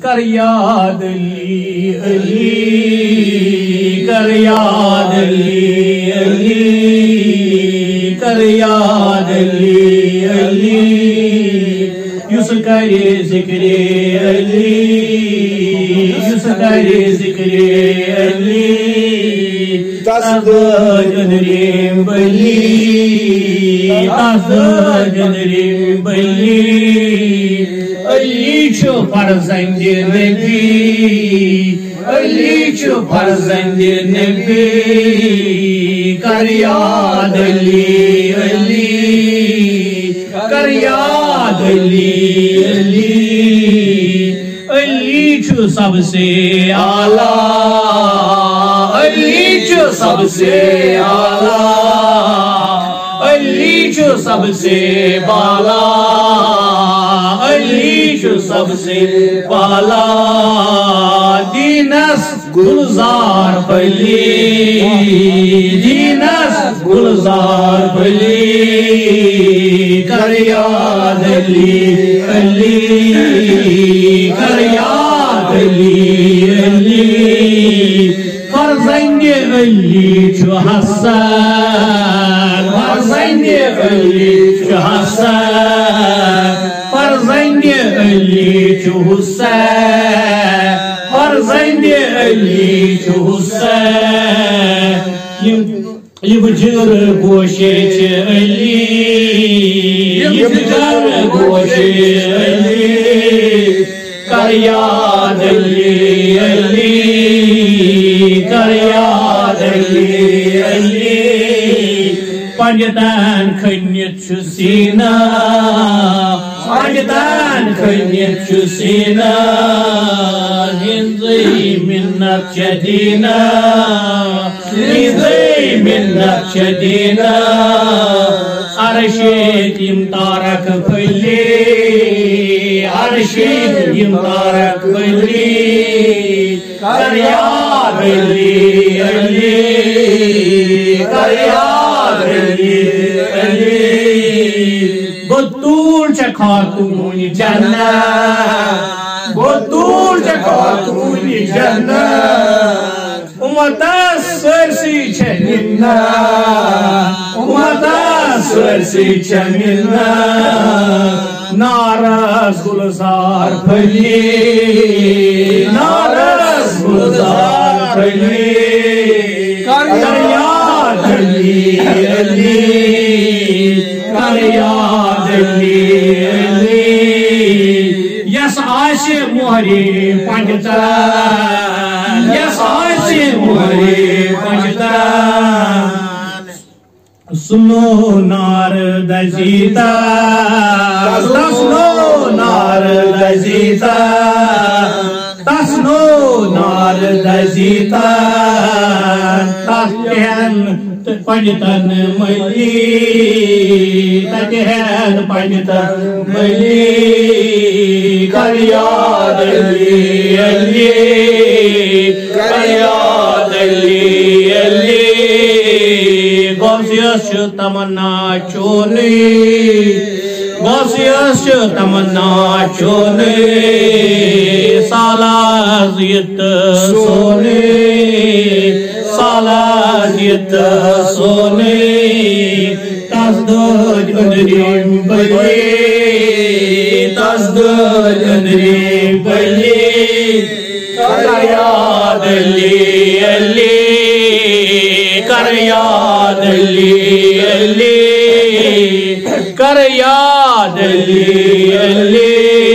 کر یاد علی علی کر یاد علی علی کر یاد علی علی یس کرے ذکر علی یس کرے ذکر علی جنریم بلی جنریم بلی علی چھو فرزند نبی علی چھو فرزند نبی کر یاد علی علی کر یاد علی علی علی چھو سب سے اعلیٰ علی چھو سب سے اعلیٰ علی چھو سب سے بالا علی چھو سب سے بالا دینس گلزار بلی دینس گلزار بلی کر یاد علی علی کر یاد علی علی فرزند علی چھو حسن فرزند علی چھو حسن فرزند علی چھو حسین فرزند علی چھو حسین یہ بجر گوشے چھ علی یہ بجر گوشے علی کر یاد علی علی کر یاد علی علی پنجتن کھنیت چھ سینہ پنجتن کھنیت چھ سینہ ہنزی منت چدینہ ہنزی منت چدینہ عرشیت یم تارک پھلی عرشیت یم تارک پھلی کر یاد علی علی کر یاد علی علی بطول چھ خاتون جنت بطول چھ خاتون جنت امتس سرسی چھ منت امتس سرسی چھ منت نارس گلزار پھلی نارس گلزار پھلی کر یاد علی علی کر یاد علی علی یس آسہِ مہری پنجتن یس آسہِ مہری پنجتن سنو نار دزیتا تسنو نار دزیتا تسنو نار دزیتا تہن پنجتن ملی تہن پنجتن ملی کر یاد علی علی کر یاد علی علی غوثیس چھ تمنا چونی غوثیس چھ تمنا چونی سالازیت سونی سالازیت سونی تزدج اندریم بلی تزدج اندریم بلی کر یاد علی علی کر یاد علی علی کر یاد علی علی